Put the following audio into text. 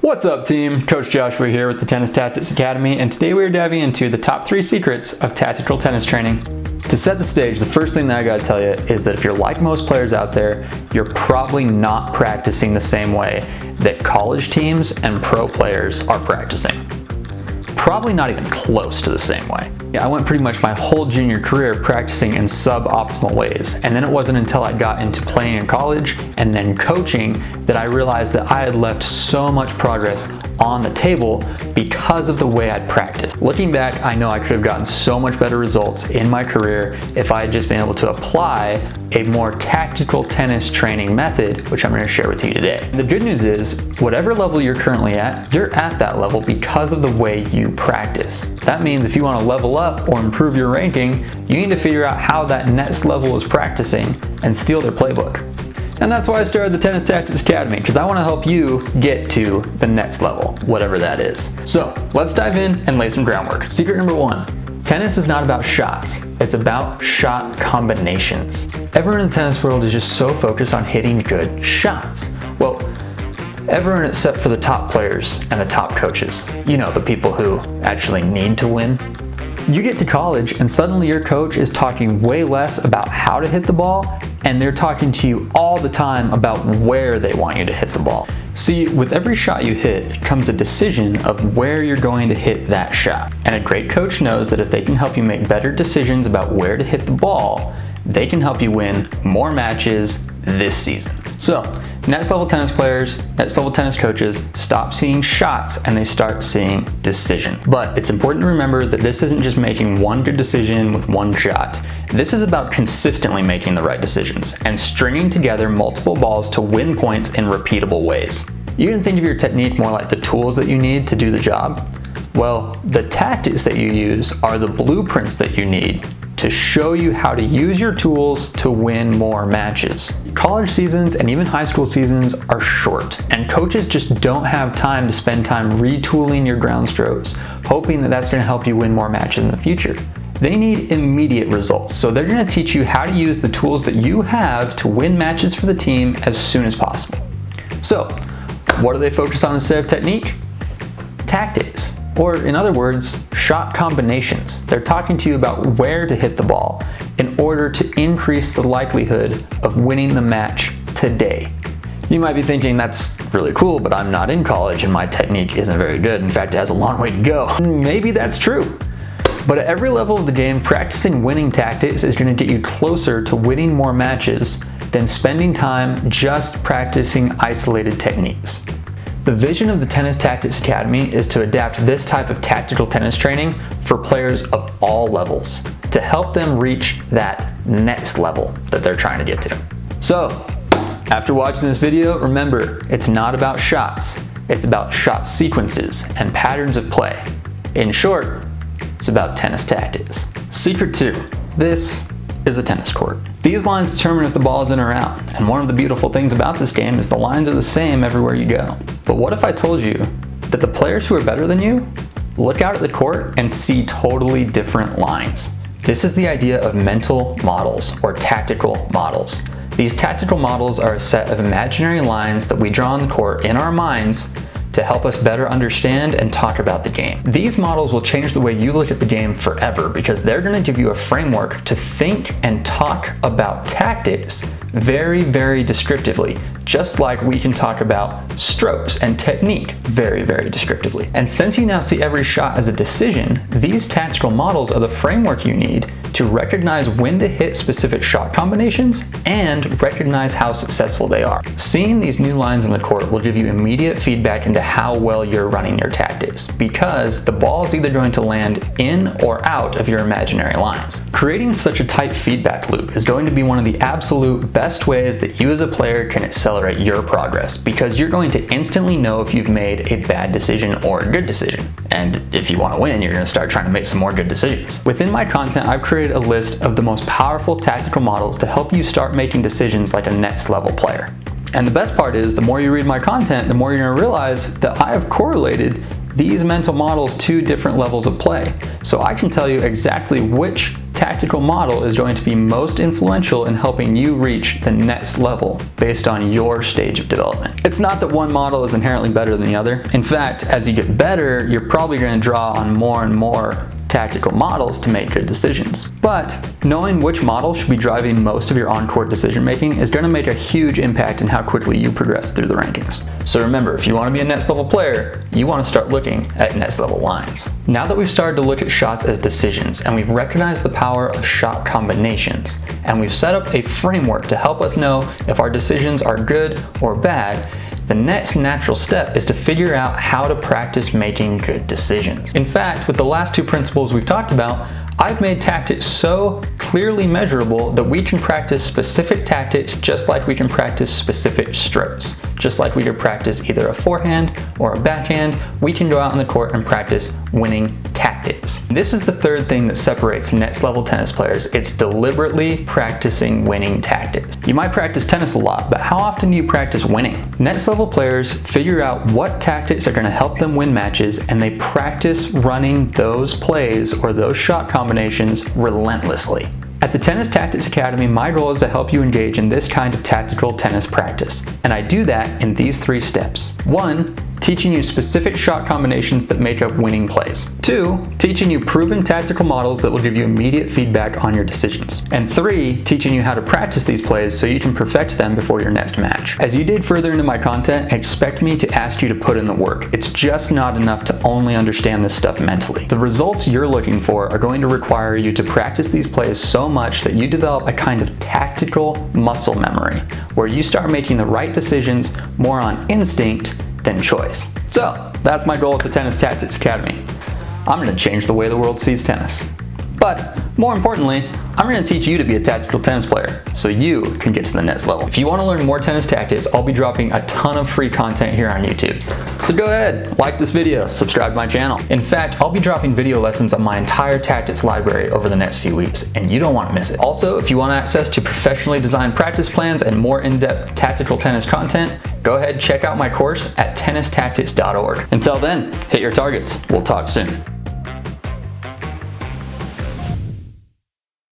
What's up, team? Coach Joshua here with the Tennis Tactics Academy, and today we're diving into the top 3 secrets of tactical tennis training. To set the stage, the first thing that I gotta tell you is that if you're like most players out there, you're probably not practicing the same way that college teams and pro players are practicing. Probably not even close to the same way. I went pretty much my whole junior career practicing in suboptimal ways, and then it wasn't until I got into playing in college and then coaching that I realized that I had left so much progress on the table because of the way I'd practiced. Looking back, I know I could have gotten so much better results in my career if I had just been able to apply a more tactical tennis training method, which I'm going to share with you today. And the good news is, whatever level you're currently at, you're at that level because of the way you practice. That means if you want to level up or improve your ranking, you need to figure out how that next level is practicing and steal their playbook. And that's why I started the Tennis Tactics Academy, because I want to help you get to the next level, whatever that is. So let's dive in and lay some groundwork. Secret number 1, tennis is not about shots, it's about shot combinations. Everyone in the tennis world is just so focused on hitting good shots. Well, everyone except for the top players and the top coaches. You know, the people who actually need to win. You get to college and suddenly your coach is talking way less about how to hit the ball, and they're talking to you all the time about where they want you to hit the ball. See, with every shot you hit comes a decision of where you're going to hit that shot. And a great coach knows that if they can help you make better decisions about where to hit the ball, they can help you win more matches this season. So, next level tennis players, next level tennis coaches stop seeing shots and they start seeing decision. But it's important to remember that this isn't just making one good decision with one shot. This is about consistently making the right decisions and stringing together multiple balls to win points in repeatable ways. You can think of your technique more like the tools that you need to do the job. Well, the tactics that you use are the blueprints that you need to show you how to use your tools to win more matches. College seasons and even high school seasons are short, and coaches just don't have time to spend time retooling your ground strokes, hoping that that's going to help you win more matches in the future. They need immediate results, so they're going to teach you how to use the tools that you have to win matches for the team as soon as possible. So, what do they focus on instead of technique? Tactics. Or in other words, shot combinations. They're talking to you about where to hit the ball in order to increase the likelihood of winning the match today. You might be thinking, that's really cool, but I'm not in college and my technique isn't very good. In fact, it has a long way to go. Maybe that's true. But at every level of the game, practicing winning tactics is going to get you closer to winning more matches than spending time just practicing isolated techniques. The vision of the Tennis Tactics Academy is to adapt this type of tactical tennis training for players of all levels to help them reach that next level that they're trying to get to. So, after watching this video, remember, it's not about shots, it's about shot sequences and patterns of play. In short, it's about tennis tactics. Secret 2, this is a tennis court. These lines determine if the ball is in or out, and one of the beautiful things about this game is the lines are the same everywhere you go. But what if I told you that the players who are better than you look out at the court and see totally different lines? This is the idea of mental models or tactical models. These tactical models are a set of imaginary lines that we draw on the court in our minds to help us better understand and talk about the game. These models will change the way you look at the game forever because they're going to give you a framework to think and talk about tactics very, very descriptively, just like we can talk about strokes and technique very, very descriptively. And since you now see every shot as a decision, these tactical models are the framework you need to recognize when to hit specific shot combinations and recognize how successful they are. Seeing these new lines on the court will give you immediate feedback into how well you're running your tactics, because the ball is either going to land in or out of your imaginary lines. Creating such a tight feedback loop is going to be one of the absolute best ways that you as a player can accelerate your progress, because you're going to instantly know if you've made a bad decision or a good decision. And if you want to win, you're going to start trying to make some more good decisions. Within my content, I've created a list of the most powerful tactical models to help you start making decisions like a next level player. And the best part is, the more you read my content, the more you're going to realize that I have correlated these mental models to different levels of play. So I can tell you exactly which tactical model is going to be most influential in helping you reach the next level based on your stage of development. It's not that one model is inherently better than the other. In fact, as you get better, you're probably going to draw on more and more tactical models to make good decisions. But knowing which model should be driving most of your on-court decision making is going to make a huge impact in how quickly you progress through the rankings. So remember, if you want to be a next level player, you want to start looking at next level lines. Now that we've started to look at shots as decisions and we've recognized the power of shot combinations, and we've set up a framework to help us know if our decisions are good or bad, the next natural step is to figure out how to practice making good decisions. In fact, with the last two principles we've talked about, I've made tactics so clearly measurable that we can practice specific tactics just like we can practice specific strokes. Just like we could practice either a forehand or a backhand, we can go out on the court and practice winning tactics. This is the third thing that separates next level tennis players. It's deliberately practicing winning tactics. You might practice tennis a lot, but how often do you practice winning? Next level players figure out what tactics are going to help them win matches, and they practice running those plays or those shot combinations relentlessly. At the Tennis Tactics Academy, my goal is to help you engage in this kind of tactical tennis practice, and I do that in these 3 steps. 1, teaching you specific shot combinations that make up winning plays. 2, teaching you proven tactical models that will give you immediate feedback on your decisions. And 3, teaching you how to practice these plays so you can perfect them before your next match. As you dig further into my content, expect me to ask you to put in the work. It's just not enough to only understand this stuff mentally. The results you're looking for are going to require you to practice these plays so much that you develop a kind of tactical muscle memory, where you start making the right decisions more on instinct than choice. So that's my goal at the Tennis Tactics Academy. I'm going to change the way the world sees tennis. But more importantly, I'm going to teach you to be a tactical tennis player so you can get to the next level. If you want to learn more tennis tactics, I'll be dropping a ton of free content here on YouTube. So go ahead, like this video, subscribe to my channel. In fact, I'll be dropping video lessons on my entire tactics library over the next few weeks, and you don't want to miss it. Also, if you want access to professionally designed practice plans and more in-depth tactical tennis content, go ahead, check out my course at tennistactics.org. Until then, hit your targets. We'll talk soon.